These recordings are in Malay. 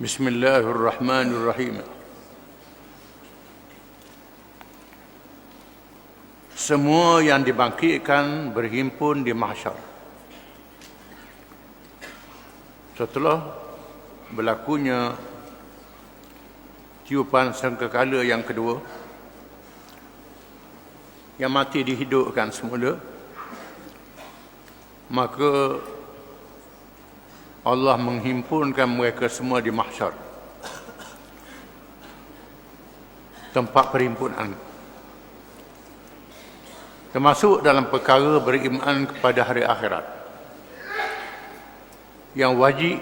Bismillahirrahmanirrahim. Semua yang dibangkitkan berhimpun di mahsyar. Setelah berlakunya tiupan sangkakala yang kedua, yang mati dihidupkan semula, maka Allah menghimpunkan mereka semua di mahsyar, tempat perhimpunan, termasuk dalam perkara beriman kepada hari akhirat, yang wajib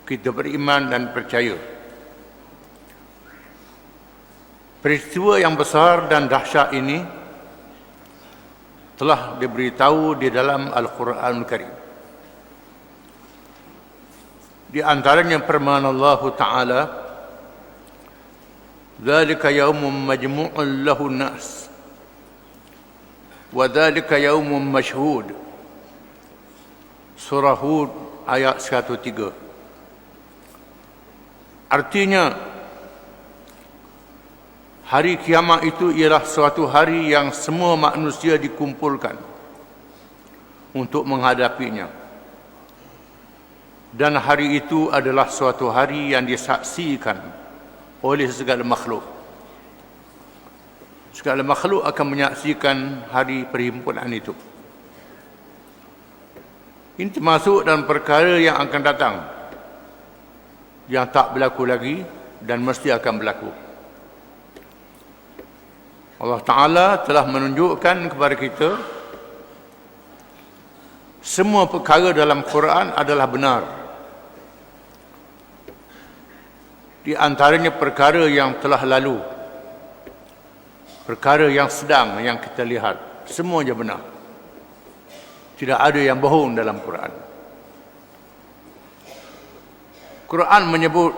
kita beriman dan percaya. Peristiwa yang besar dan dahsyat ini telah diberitahu di dalam Al-Quranul Karim. Di antaranya firman Allah Ta'ala, "Dzalika yaumun majmu'un lahu an-nas wa dzalika yaumun mashhud." Surah Hud ayat 103. Artinya, hari kiamat itu ialah suatu hari yang semua manusia dikumpulkan untuk menghadapinya. Dan hari itu adalah suatu hari yang disaksikan oleh segala makhluk. Segala makhluk akan menyaksikan hari perhimpunan itu. Ini termasuk dalam perkara yang akan datang, yang tak berlaku lagi dan mesti akan berlaku. Allah Ta'ala telah menunjukkan kepada kita semua perkara dalam Quran adalah benar. Di antaranya perkara yang telah lalu, perkara yang sedang, yang kita lihat, semuanya benar. Tidak ada yang bohong dalam Quran. Quran menyebut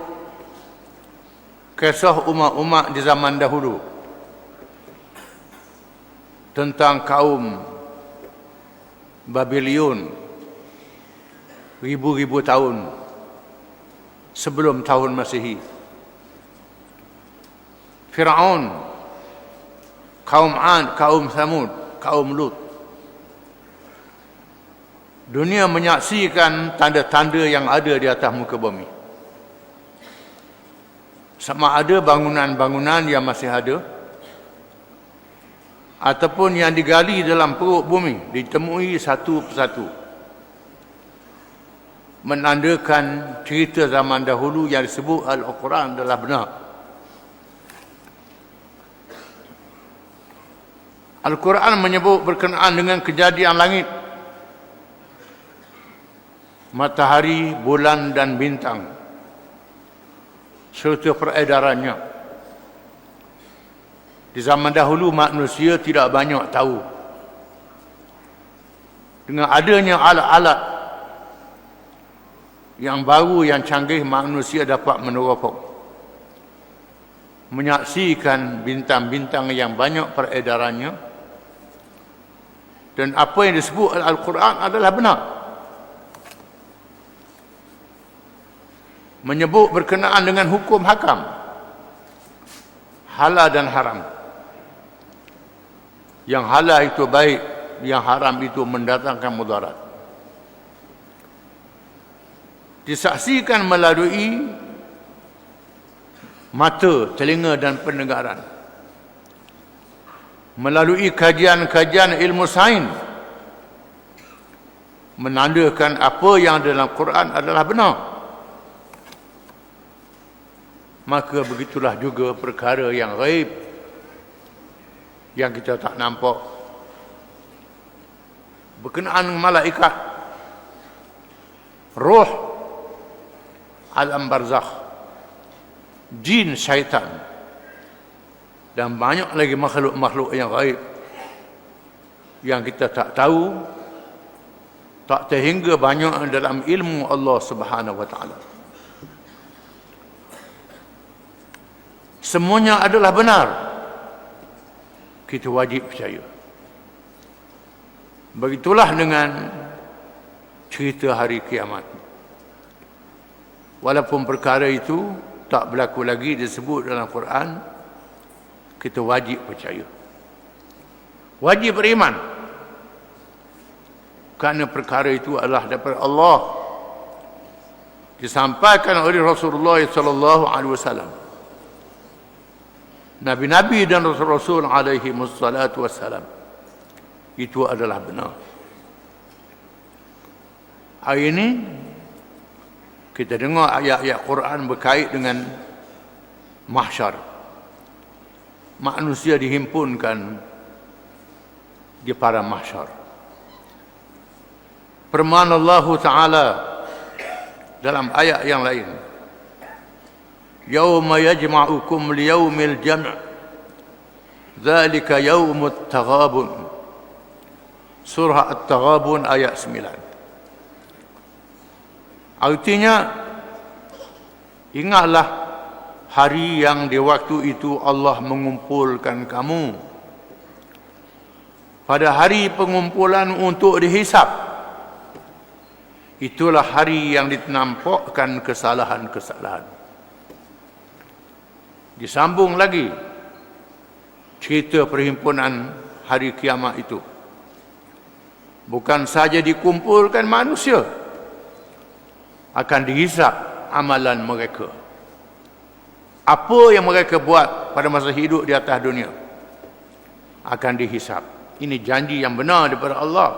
kisah umat-umat di zaman dahulu tentang kaum Babylon ribu-ribu tahun sebelum tahun Masihi. Fir'aun, kaum Ad, kaum Samud, kaum Lut. Dunia menyaksikan tanda-tanda yang ada di atas muka bumi. Sama ada bangunan-bangunan yang masih ada, ataupun yang digali dalam perut bumi, ditemui satu persatu, menandakan cerita zaman dahulu yang disebut Al-Quran adalah benar. Al-Quran menyebut berkenaan dengan kejadian langit, matahari, bulan dan bintang, serta peredarannya. Di zaman dahulu manusia tidak banyak tahu. Dengan adanya alat-alat yang baru, yang canggih, manusia dapat meneropong, menyaksikan bintang-bintang yang banyak peredarannya. Dan apa yang disebut Al-Quran adalah benar. Menyebut berkenaan dengan hukum hakam, halal dan haram. Yang halal itu baik, yang haram itu mendatangkan mudarat. Disaksikan melalui mata, telinga dan pendengaran. Melalui kajian-kajian ilmu sains, menandakan apa yang dalam Quran adalah benar. Maka begitulah juga perkara yang ghaib, yang kita tak nampak, berkenaan malaikat, roh, alam barzakh, jin, syaitan, dan banyak lagi makhluk-makhluk yang gaib yang kita tak tahu, tak terhingga banyak dalam ilmu Allah Subhanahu wa Ta'ala. Semuanya adalah benar. Kita wajib percaya. Begitulah dengan cerita hari kiamat. walaupun perkara itu tak berlaku lagi disebut dalam Quran, kita wajib percaya, wajib beriman, kerana perkara itu adalah daripada Allah, disampaikan oleh Rasulullah sallallahu alaihi wasallam. Nabi-nabi dan rasul-rasul alaihi wassalatu wassalam, itu adalah benar. Hari ini kita dengar ayat-ayat Quran berkait dengan mahsyar. Manusia dihimpunkan di padang mahsyar. Firman Allah Ta'ala dalam ayat yang lain, Yawma yajma'ukum liyaumil jam' Dzalika yaumut taghabun. Surah At-Taghabun ayat 9. Artinya, ingatlah hari yang di waktu itu Allah mengumpulkan kamu. Pada hari pengumpulan untuk dihisap, itulah hari yang dinampakkan kesalahan-kesalahan. Disambung lagi cerita perhimpunan hari kiamat itu. Bukan saja dikumpulkan manusia, akan dihisap amalan mereka. Apa yang mereka buat pada masa hidup di atas dunia akan dihisap. Ini janji yang benar daripada Allah.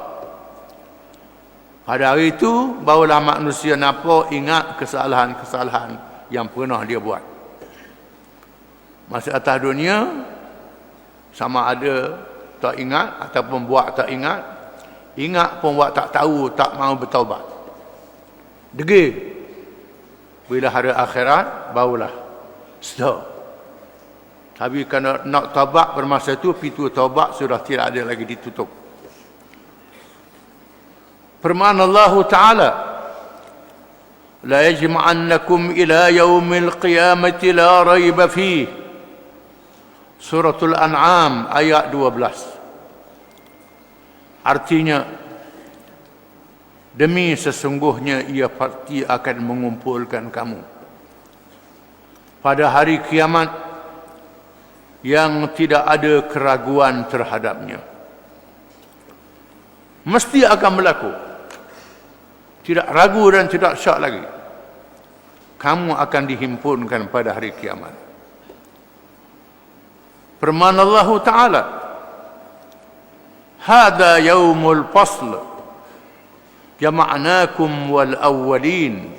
Pada hari itu barulah manusia nampak, ingat kesalahan-kesalahan yang pernah dia buat. Masa atas dunia, sama ada tak ingat ataupun buat tak ingat, ingat pun buat tak tahu, tak mahu bertaubat. Degil. Bila hari akhirat, barulah stop. Tapi kerana nak taubat bermasa itu, pintu taubat sudah tidak ada lagi, ditutup. Firman Allah Ta'ala, La yajma'annakum ila yaumil qiyamati la raiba fih. Suratul An'am ayat 12. Artinya, demi sesungguhnya ia pasti akan mengumpulkan kamu pada hari kiamat yang tidak ada keraguan terhadapnya. Mesti akan berlaku. Tidak ragu dan tidak syak lagi. Kamu akan dihimpunkan pada hari kiamat. Firman Allah Ta'ala, Hada yaumul fasl jama'nakum wal awwalin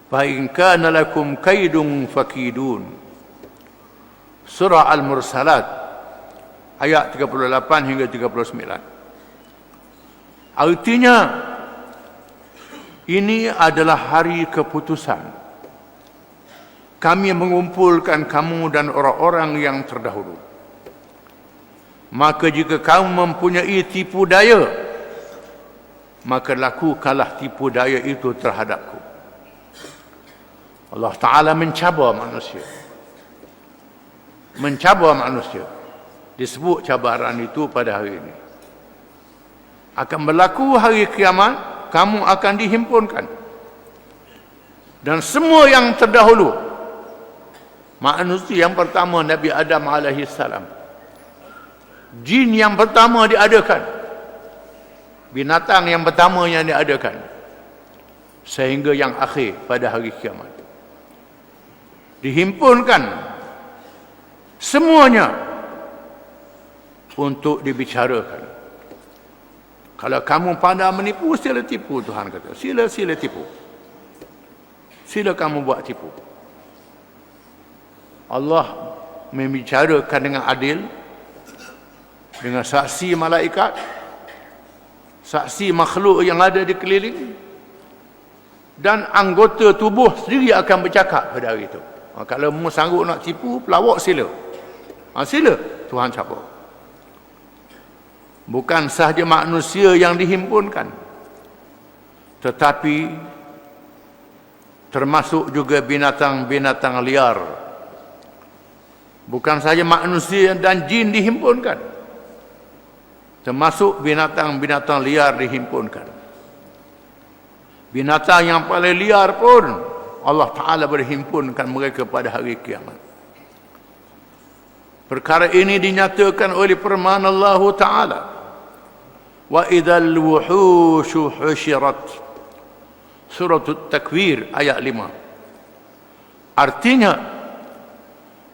fa in kana lakum kaidun fakidun. Surah Al-Mursalat ayat 38 hingga 39. Artinya, ini adalah hari keputusan. Kami mengumpulkan kamu dan orang-orang yang terdahulu. Maka jika kamu mempunyai tipu daya, maka lakukanlah tipu daya itu terhadapku. Allah Ta'ala mencabar manusia. Mencabar manusia. Disebut cabaran itu pada hari ini. Akan berlaku hari kiamat, kamu akan dihimpunkan. Dan semua yang terdahulu, manusia yang pertama Nabi Adam AS, jin yang pertama diadakan, binatang yang pertama yang diadakan, sehingga yang akhir pada hari kiamat, dihimpunkan semuanya untuk dibicarakan. Kalau kamu pandai menipu, sila tipu. Tuhan kata, sila tipu, sila kamu buat tipu. Allah membicarakan dengan adil, dengan saksi malaikat, saksi makhluk yang ada di keliling, dan anggota tubuh sendiri akan bercakap pada hari itu. Kalau mu sanggup nak tipu, pelawak sila. Sila, Tuhan cabar. Bukan sahaja manusia yang dihimpunkan, tetapi termasuk juga binatang-binatang liar. Bukan sahaja manusia dan jin dihimpunkan, termasuk binatang-binatang liar dihimpunkan. Binatang yang paling liar pun Allah Ta'ala berhimpunkan mereka pada hari kiamat. Perkara ini dinyatakan oleh firman Allah Ta'ala, wa idzal wuhushu husyirat, surah At-Takwir ayat 5. Artinya,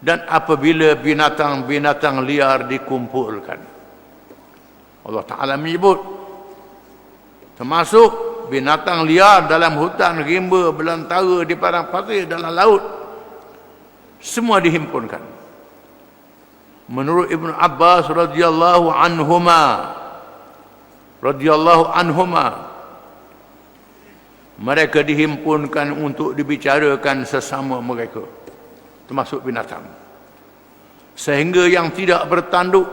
dan apabila binatang-binatang liar dikumpulkan. Allah Ta'ala menyebut, termasuk binatang liar dalam hutan, rimba, belantara, di padang pasir, dalam laut, semua dihimpunkan. Menurut Ibn Abbas radhiyallahu anhuma, mereka dihimpunkan untuk dibicarakan sesama mereka, termasuk binatang, sehingga yang tidak bertanduk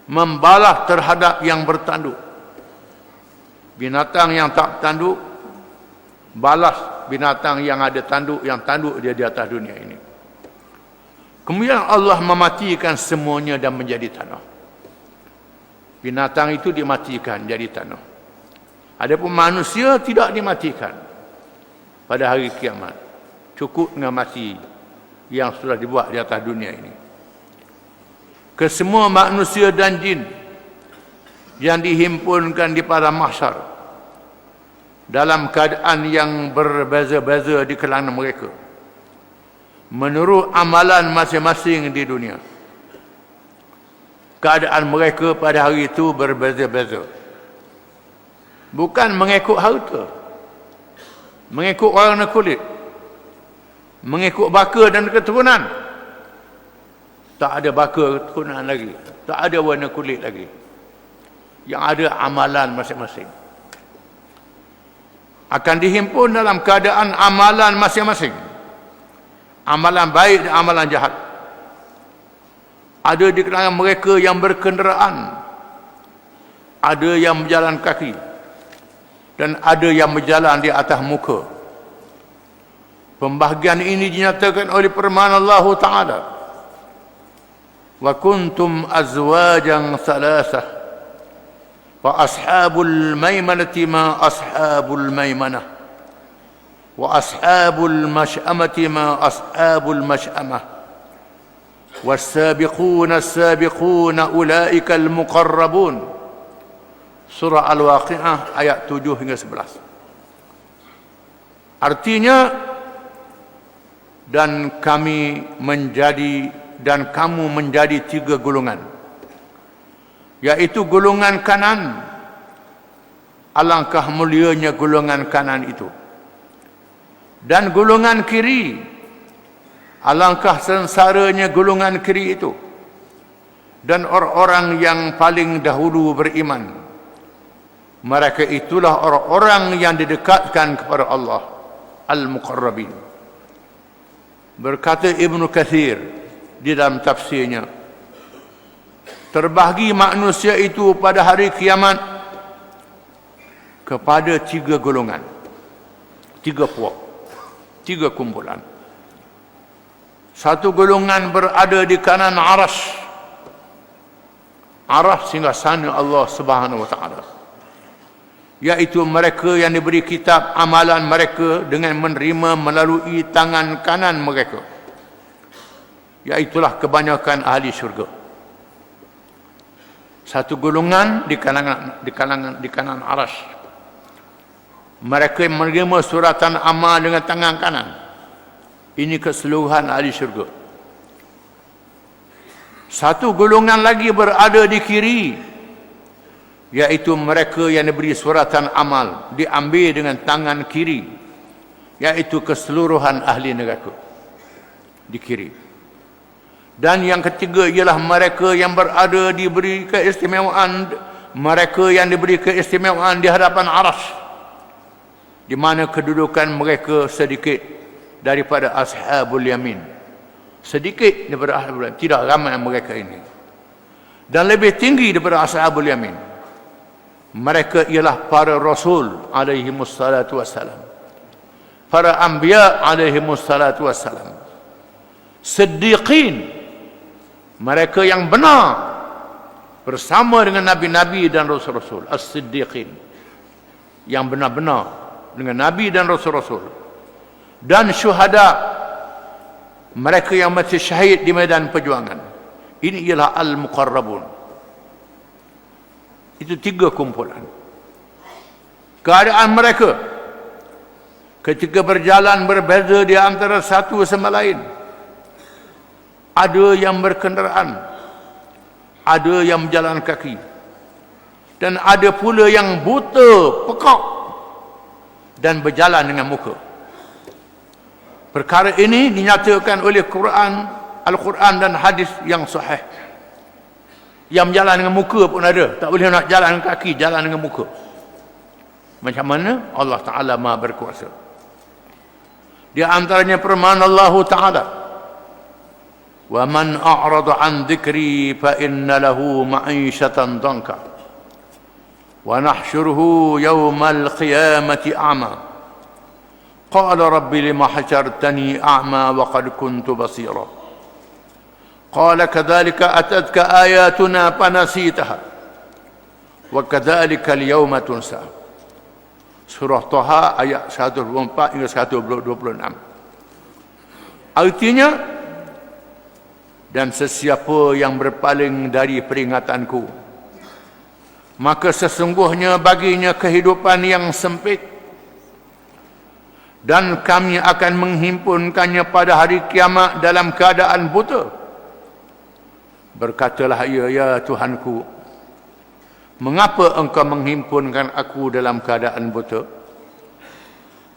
membalas terhadap yang bertanduk. Binatang yang tak tanduk balas binatang yang ada tanduk, yang tanduk dia di atas dunia ini. Kemudian Allah mematikan semuanya dan menjadi tanah. Binatang itu dimatikan jadi tanah. Adapun manusia tidak dimatikan pada hari kiamat. Cukup dengan mati yang sudah dibuat di atas dunia ini. Kesemua manusia dan jin yang dihimpunkan di padang mahsyar dalam keadaan yang berbeza-beza di kalangan mereka, menurut amalan masing-masing di dunia. Keadaan mereka pada hari itu berbeza-beza. Bukan mengikut harta, mengikut warna kulit, mengikut baka dan keturunan. Tak ada baka keturunan lagi, tak ada warna kulit lagi. Yang ada amalan masing-masing. Akan dihimpun dalam keadaan amalan masing-masing. Amalan baik dan amalan jahat. Ada di kalangan mereka yang berkenderaan, ada yang berjalan kaki, dan ada yang berjalan di atas muka. Pembahagian ini dinyatakan oleh firman Allah Ta'ala, wa kuntum azwajan salasah wa ashabul maimanati ma ashabul maimanah wa ashabul mash'amati ma ashabul mash'amah was-sabiquna as-sabiquna ulaika al-muqarrabun. Surah Al-Waqi'ah ayat 7 hingga 11. Artinya, dan kamu menjadi 3 golongan, yaitu golongan kanan. Alangkah mulianya golongan kanan itu. Dan golongan kiri, alangkah sengsaranya golongan kiri itu. Dan orang-orang yang paling dahulu beriman, mereka itulah orang-orang yang didekatkan kepada Allah, al-muqarrabin. Berkata Ibn Kathir di dalam tafsirnya, terbahagi manusia itu pada hari kiamat kepada 3 golongan, 3 puak, 3 kumpulan. Satu golongan berada di kanan arash, singgasana Allah Subhanahu wa Ta'ala, yaitu mereka yang diberi kitab amalan mereka dengan menerima melalui tangan kanan mereka, yaitulah kebanyakan ahli syurga. Satu golongan di kanan arash, mereka menerima suratan amal dengan tangan kanan. Ini keseluruhan ahli syurga. Satu golongan lagi berada di kiri, yaitu mereka yang diberi suratan amal diambil dengan tangan kiri, yaitu keseluruhan ahli neraka di kiri. Dan yang ketiga ialah mereka yang berada diberi keistimewaan, mereka yang diberi keistimewaan di hadapan arash, di mana kedudukan mereka sedikit daripada ashabul yamin, sedikit daripada ashabul yamin, tidak ramai mereka ini, dan lebih tinggi daripada ashabul yamin. Mereka ialah para rasul alaihimussalatu wassalam, para anbiya alaihimussalatu wassalam, siddiqin, mereka yang benar bersama dengan nabi-nabi dan rasul-rasul. As-siddiqin, yang benar-benar dengan nabi dan rasul-rasul. dan syuhada, mereka yang mati syahid di medan perjuangan. Ini ialah al-muqarrabun. Itu 3 kumpulan. Keadaan mereka ketika berjalan berbeza di antara satu sama lain. Ada yang berkenderaan, ada yang berjalan kaki, dan ada pula yang buta, pekak, dan berjalan dengan muka. Perkara ini dinyatakan oleh Al-Quran dan hadis yang sahih. Yang berjalan dengan muka pun ada. Tak boleh nak jalan dengan kaki, jalan dengan muka. Macam mana? Allah Ta'ala Maha berkuasa. Di antaranya firman Allah Ta'ala, "Wa man a'rada 'an dzikri fa inna lahu ma'isyatan dhanka wa nahsyuruhu yawmal qiyamati a'ma qala rabbi lima hasyartani a'ma wa qad kuntu basira qala kadzalika atatka ayatuna fanasitaha wa kadzalika al-yawma tunsa." Surah Taha ayat 124 hingga 126. Artinya, dan sesiapa yang berpaling dari peringatanku, maka sesungguhnya baginya kehidupan yang sempit, dan kami akan menghimpunkannya pada hari kiamat dalam keadaan buta. Berkatalah ia, "Ya Tuhanku, mengapa engkau menghimpunkan aku dalam keadaan buta?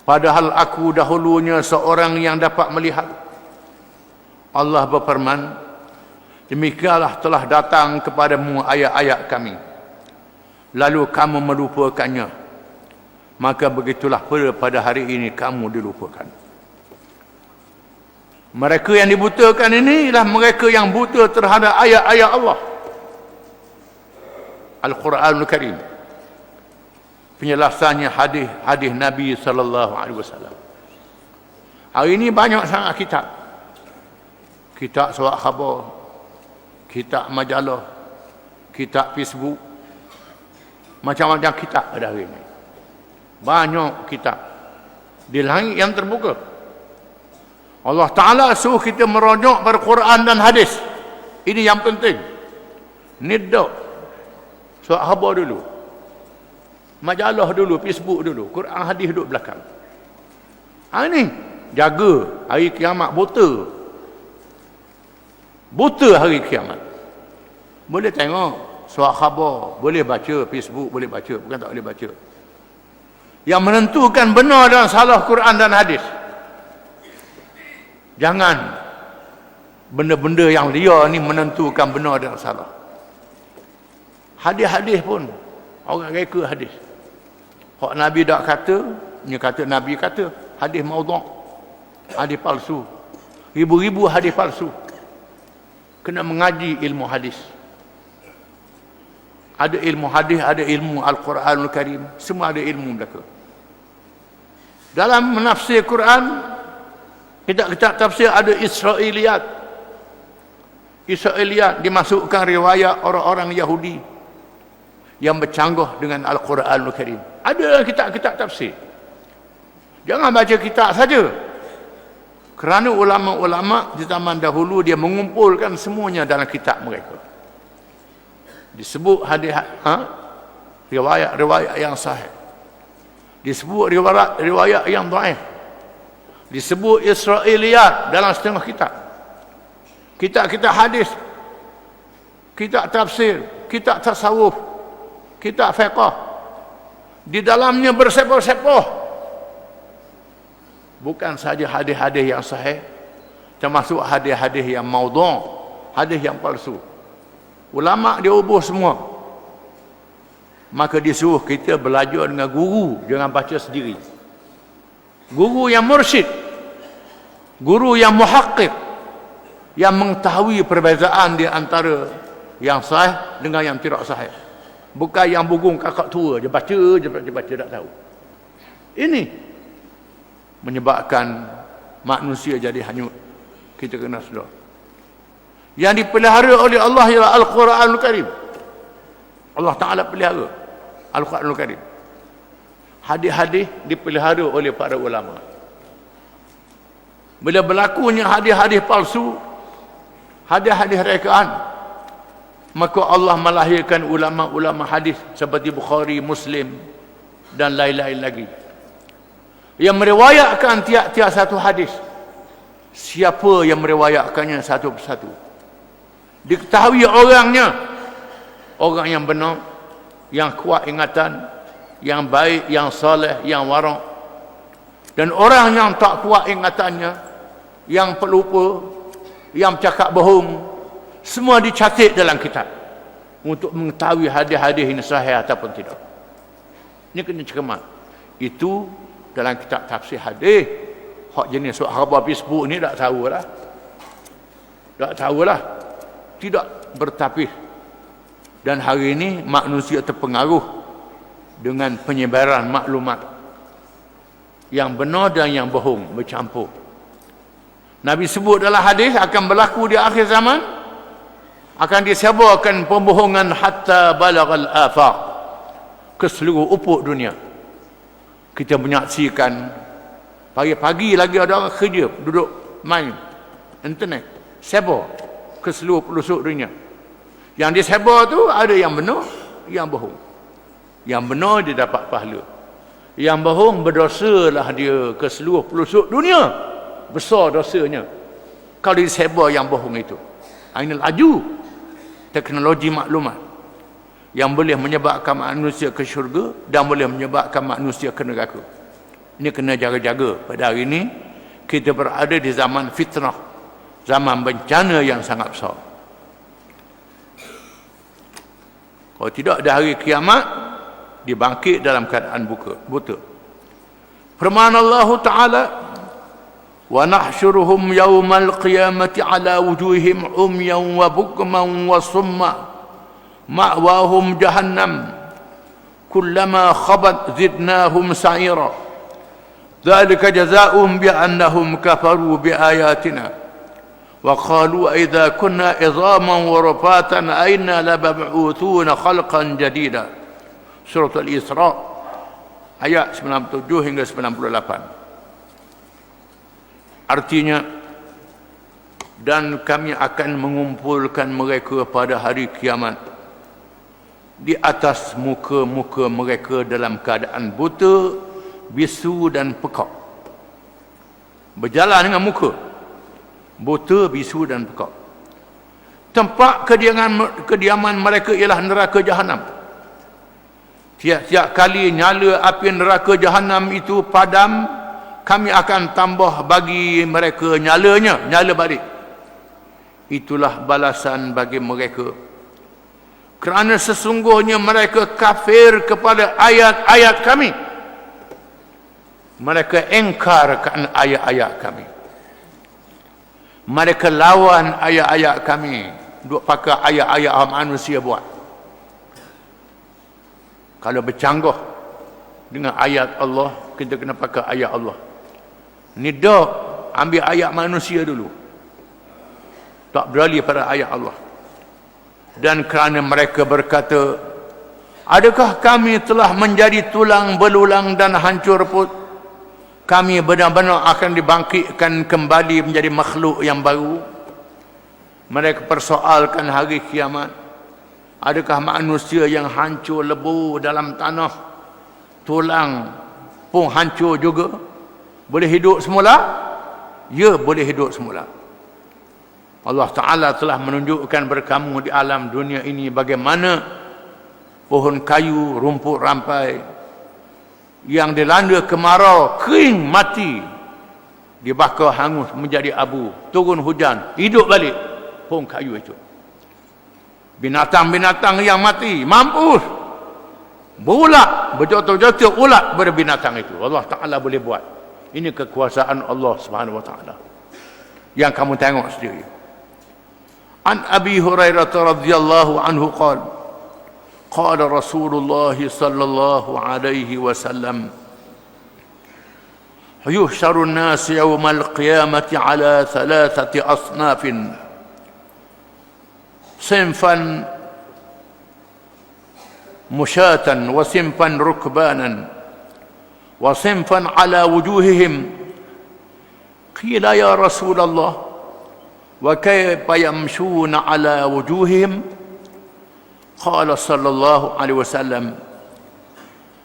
Padahal aku dahulunya seorang yang dapat melihat." Allah berfirman, "Demikianlah telah datang kepadamu ayat-ayat kami, lalu kamu melupakannya, maka begitulah pula pada hari ini kamu dilupakan." Mereka yang dibutakan ini ialah mereka yang buta terhadap ayat-ayat Allah, Al-Quranul Karim, penjelasannya hadis Nabi SAW. Hari ini banyak sangat kitab surat khabar, kitab majalah, kitab Facebook, macam-macam kitab ada hari ini. Banyak kitab di langit yang terbuka. Allah Ta'ala suruh kita merujuk pada Quran dan hadis. Ini yang penting. Nidok surat khabar dulu, majalah dulu, Facebook dulu, Quran hadis duduk belakang. Ini jaga hari kiamat buta. Buta hari kiamat. Boleh tengok surat khabar, boleh baca Facebook, boleh baca, bukan tak boleh baca. Yang menentukan benar dan salah Quran dan hadis. Jangan benda-benda yang liar ni menentukan benar dan salah. Hadis-hadis pun orang reka hadis. Hak Nabi tak kata, dia kata Nabi kata, hadis maudhu', hadis palsu. Ribu-ribu hadis palsu. Kena mengaji ilmu hadis. Ada ilmu hadis, ada ilmu Al-Quranul Karim, semua ada ilmu mereka. Dalam menafsir Quran, kitab tafsir ada Israiliyat. Israiliyat dimasukkan riwayat orang-orang Yahudi yang bercanggah dengan Al-Quranul Karim. Ada kitab-kitab tafsir. Jangan baca kitab saja. Kerana ulama-ulama di zaman dahulu dia mengumpulkan semuanya dalam kitab mereka. Disebut hadis, riwayat-riwayat yang sahih. Disebut riwayat yang dhaif. Disebut Israiliyat dalam setengah kitab. Kitab-kitab hadis, kitab tafsir, kitab tasawuf, kitab fiqh. Di dalamnya bersepoh-sepoh. Bukan saja hadis-hadis yang sahih, termasuk hadis-hadis yang maudhu', hadis yang palsu. Ulama dia ubah semua. Maka disuruh kita belajar dengan guru, jangan baca sendiri. Guru yang mursyid, guru yang muhaqqiq, yang mengetahui perbezaan di antara yang sahih dengan yang tidak sahih. Bukan yang bugung kakak tua, dia baca tak tahu. Ini menyebabkan manusia jadi hanyut. Kita kena sedar. Yang dipelihara oleh Allah ialah Al-Quranul Karim. Allah Ta'ala pelihara Al-Quranul Karim. Hadis-hadis dipelihara oleh para ulama. Bila berlakunya hadis-hadis palsu, hadis-hadis rekaan, maka Allah melahirkan ulama-ulama hadis seperti Bukhari, Muslim dan lain-lain lagi yang meriwayatkan tiap-tiap satu hadis. Siapa yang meriwayatkannya satu persatu, diketahui orangnya, orang yang benar, yang kuat ingatan, yang baik, yang soleh, yang warak. Dan orang yang tak kuat ingatannya, yang pelupa, yang cakap bohong, semua dicatat dalam kitab untuk mengetahui hadis-hadis ini sahih ataupun tidak. Ini kena cermat. Itu dalam kitab tafsir hadis. Hak jenis khabar Facebook ni tak tahulah. Tak tahulah. Tidak bertapis. Dan hari ini manusia terpengaruh dengan penyebaran maklumat yang benar dan yang bohong bercampur. Nabi sebut dalam hadis akan berlaku di akhir zaman, akan disebarkan pembohongan hatta balagal afaq, ke seluruh ufuk dunia. Kita menyaksikan pagi-pagi lagi ada orang kerja, duduk main internet, sebar ke seluruh pelosok dunia. Yang disebar tu ada yang benar, yang bohong. Yang benar dia dapat pahala, yang bohong berdosalah dia ke seluruh pelosok dunia. Besar dosanya kalau disebar yang bohong itu. Ini laju teknologi maklumat yang boleh menyebabkan manusia ke syurga dan boleh menyebabkan manusia ke neraka. Ini kena jaga-jaga. Pada hari ini kita berada di zaman fitnah, zaman bencana yang sangat besar. Kalau tidak ada hari kiamat, dibangkit dalam keadaan buta. Firman Allah Ta'ala, wa nahsyuruhum yawmal qiyamati ala wujuhim umyan wa bukman wa summa ma'wahum jahannam kullama khabat zidnahum sa'ira dzalika jazaa'uhum bi'annahum kafaru biayatina wa qalu idza kunna idhaman wa rafatan aina lab'uthuna khalqan jadida. Surah Al-Isra ayat 97 hingga 98. Artinya, dan kami akan mengumpulkan mereka pada hari kiamat di atas muka-muka mereka dalam keadaan buta, bisu dan pekak. Berjalan dengan muka buta, bisu dan pekak. Tempat kediaman mereka ialah neraka jahanam. Tiap-tiap kali nyala api neraka jahanam itu padam, kami akan tambah bagi mereka nyala balik. Itulah balasan bagi mereka, kerana sesungguhnya mereka kafir kepada ayat-ayat kami. Mereka engkarkan ayat-ayat kami. Mereka lawan ayat-ayat kami. Duk pakai ayat-ayat manusia buat. Kalau bercanggah dengan ayat Allah, kita kena pakai ayat Allah. Ni dah ambil ayat manusia dulu, tak beralih pada ayat Allah. Dan kerana mereka berkata, adakah kami telah menjadi tulang belulang dan hancur put? Kami benar-benar akan dibangkitkan kembali menjadi makhluk yang baru. Mereka persoalkan hari kiamat. Adakah manusia yang hancur lebur dalam tanah, tulang pun hancur juga, boleh hidup semula? Ya, boleh hidup semula. Allah Ta'ala telah menunjukkan berkamu di alam dunia ini bagaimana pohon kayu, rumput rampai yang dilanda kemarau, kering, mati, dibakar hangus menjadi abu, turun hujan, hidup balik pohon kayu itu. Binatang-binatang yang mati, mampus berulat, berjodoh-jodoh ulat berbinatang itu. Allah Ta'ala boleh buat. Ini kekuasaan Allah Subhanahu Wa Ta'ala yang kamu tengok sendiri. An Abi Hurairah radhiyallahu anhu qala قال رسول الله صلى الله عليه وسلم يحشر الناس يوم القيامة على 3 أصناف صنفا مشاة وصنفا ركبانا وصنفا على وجوههم qila ya Rasulullah wa kayfa yamshuna ala wujuhihim qala sallallahu alaihi wasallam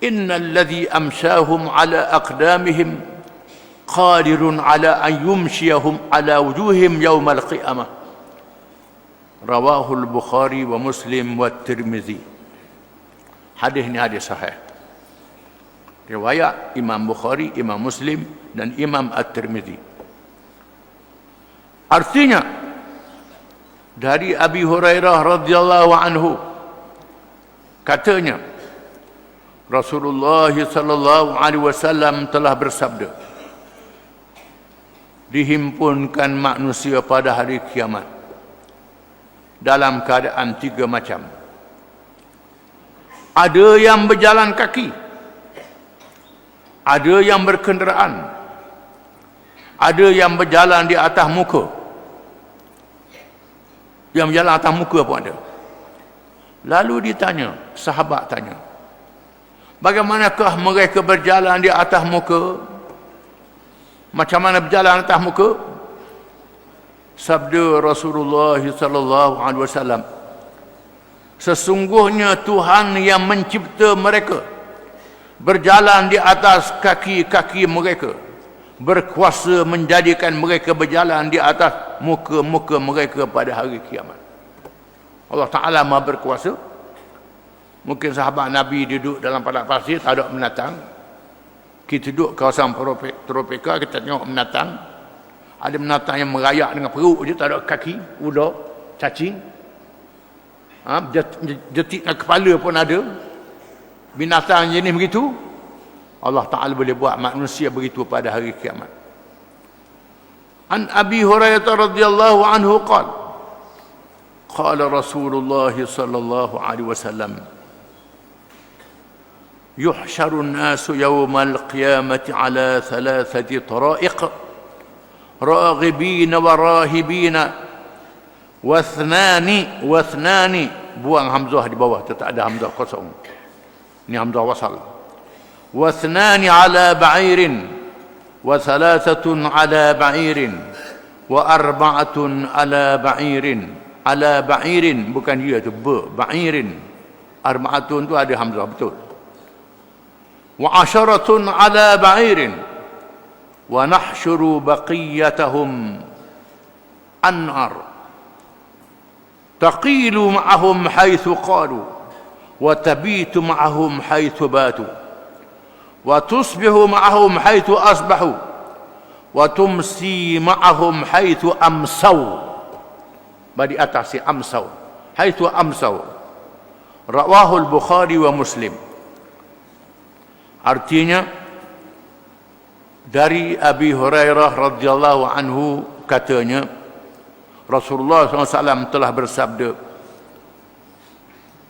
innal ladhi amshahum ala aqdamihim qadirun ala an yumshiyahum ala wujuhihim yawmal qiyamah. Rawahul Bukhari wa Muslim wa Tirmizi. Hadis ini hadis sahih. Riwayat Imam Bukhari, Imam Muslim dan Imam At-Tirmizi. Artinya dari Abi Hurairah radhiyallahu anhu katanya Rasulullah sallallahu alaihi wasallam telah bersabda, dihimpunkan manusia pada hari kiamat dalam keadaan tiga macam. Ada yang berjalan kaki, ada yang berkenderaan, ada yang berjalan di atas muka. Yang berjalan atas muka pun ada. Lalu ditanya, sahabat tanya, bagaimanakah mereka berjalan di atas muka? Macam mana berjalan atas muka? Sabda Rasulullah sallallahu alaihi wasallam, sesungguhnya Tuhan yang mencipta mereka berjalan di atas kaki-kaki mereka, berkuasa menjadikan mereka berjalan di atas muka-muka mereka pada hari kiamat. Allah Ta'ala Maha berkuasa. Mungkin sahabat Nabi duduk dalam padang pasir, tak ada binatang. Kita duduk kawasan tropika, kita tengok binatang. Ada binatang yang merayak dengan perut je, tak ada kaki, ular, cacing. Jetik dengan kepala pun ada. Binatang jenis begitu, Allah Ta'ala boleh buat manusia begitu pada hari kiamat. An Abi Hurairah radhiyallahu anhu qala Rasulullah sallallahu alaihi wasallam, yuhsyaru an-nasu yawmal qiyamati ala thalathati tara'iq raghibina wa rahibina wathnani, buang hamzah di bawah, tak ada hamzah kosong, ini hamzah wasal. Wathnani ala ba'irin wa thalathatun ala ba'irin wa arba'atun ala ba'irin. Ala ba'irin, bukan dia tu, ba'irin. Arba'atun tu ada hamzah, betul. Wa asharatun ala ba'irin wa nahsyuru baqiyatahum an'ar taqilu ma'ahum haythu qalu wa tabitu ma'ahum haythu batu wa tusbihu ma'ahum haythu asbahu wa tumsi ma'ahum haythu amsaw. Badi atas si amsaw, haythu amsaw. Rawahul Bukhari wa Muslim. Artinya dari Abi Hurairah radhiyallahu anhu katanya Rasulullah SAW telah bersabda,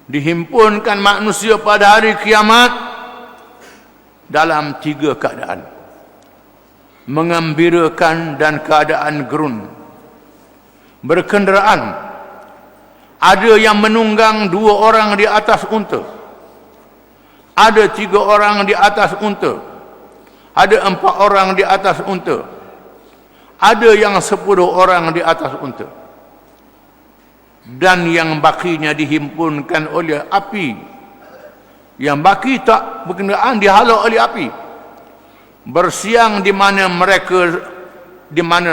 dihimpunkan manusia pada hari kiamat dalam tiga keadaan: mengembirakan dan keadaan gerun, berkenderaan, ada yang menunggang 2 orang di atas unta, ada 3 orang di atas unta, ada 4 orang di atas unta, ada yang 10 orang di atas unta, dan yang bakinya dihimpunkan oleh api. Yang baki tak berkenderaan dihalau oleh api, bersiang di mana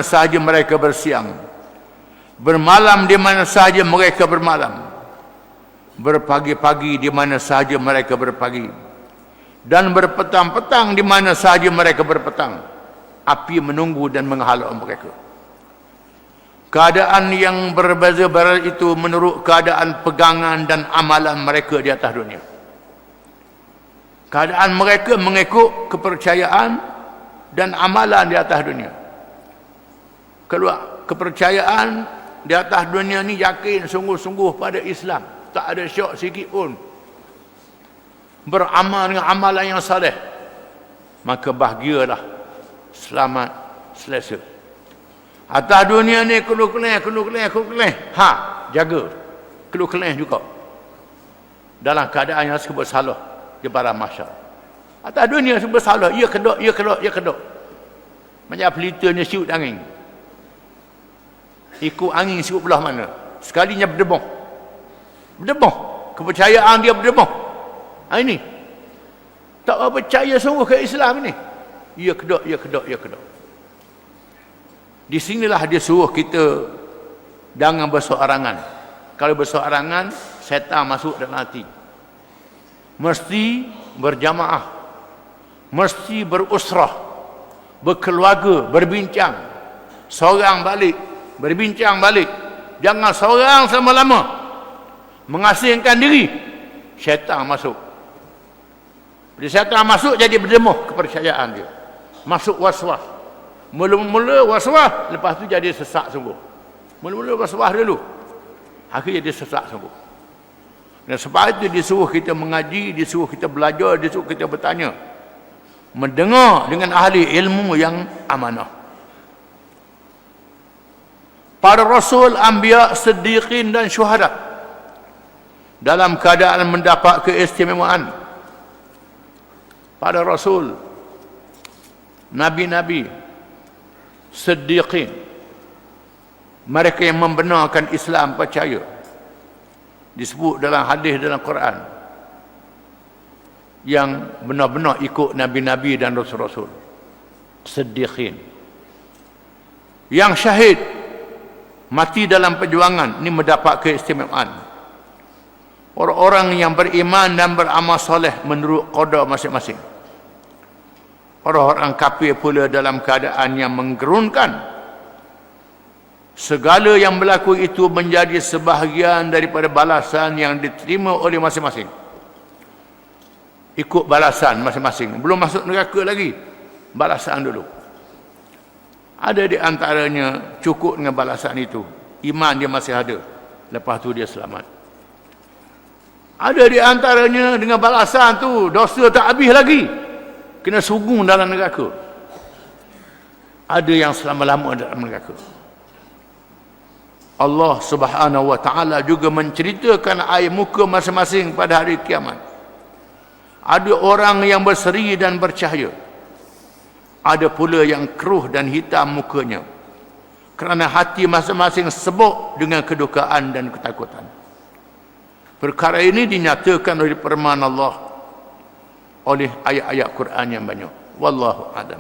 sahaja mereka bersiang, bermalam di mana sahaja mereka bermalam, berpagi-pagi di mana sahaja mereka berpagi, dan berpetang-petang di mana sahaja mereka berpetang. Api menunggu dan menghalau mereka. Keadaan yang berbeza-beza itu menurut keadaan pegangan dan amalan mereka di atas dunia. Keadaan mereka mengikut kepercayaan dan amalan di atas dunia. Keluar kepercayaan di atas dunia ni, yakin sungguh-sungguh pada Islam, tak ada syok sikit pun, beramal dengan amalan yang saleh, maka bahagialah, selamat, selesa. Atas dunia ni keluh keleh, jaga keluh keleh juga dalam keadaan yang serba salah di padang mahsyar. Atas dunia serba salah, ia kedok. Macam pelitanya siut angin. Ikut angin siut belah mana. Sekalinya berdebong. Berdebong. Kepercayaan dia berdebong. Ini. Tak percaya sungguh ke Islam ini. Ya kedok, ya kedok, ya kedok. Di sinilah dia suruh kita jangan bersorangan. Kalau bersorangan, syaitan masuk dalam hati. Mesti berjamaah. Mesti berusrah. Berkeluarga, berbincang. Seorang balik, berbincang balik. Jangan seorang selama-lama. Mengasingkan diri. Syaitan masuk. Bila syaitan masuk, jadi berdemuh kepercayaan dia. Masuk was-was. Mula-mula was-was, lepas tu jadi sesak sungguh. Mula-mula was-was dulu. Akhirnya dia sesak sungguh. Dan sebab itu disuruh kita mengaji, disuruh kita belajar, disuruh kita bertanya. Mendengar dengan ahli ilmu yang amanah. Para rasul, anbiya, siddiqin dan syuhada dalam keadaan mendapat keistimewaan. Para rasul, nabi-nabi, siddiqin, mereka yang membenarkan Islam, percaya, disebut dalam hadis dalam Quran, yang benar-benar ikut nabi-nabi dan rasul-rasul, siddiqin. Yang syahid, mati dalam perjuangan, ini mendapat keistimewaan. Orang-orang yang beriman dan beramal soleh menurut qada masing-masing. Orang-orang kafir pula dalam keadaan yang menggerunkan. Segala yang berlaku itu menjadi sebahagian daripada balasan yang diterima oleh masing-masing. Ikut balasan masing-masing. Belum masuk neraka lagi. Balasan dulu. Ada di antaranya cukup dengan balasan itu. Iman dia masih ada. Lepas tu dia selamat. Ada di antaranya dengan balasan tu dosa tak habis lagi. Kena sunggung dalam neraka. Ada yang selama-lama dalam neraka. Allah Subhanahu wa taala juga menceritakan air muka masing-masing pada hari kiamat. Ada orang yang berseri dan bercahaya. Ada pula yang keruh dan hitam mukanya. Kerana hati masing-masing sebok dengan kedukaan dan ketakutan. Perkara ini dinyatakan oleh firman Allah, oleh ayat-ayat Quran yang banyak. Wallahu a'lam.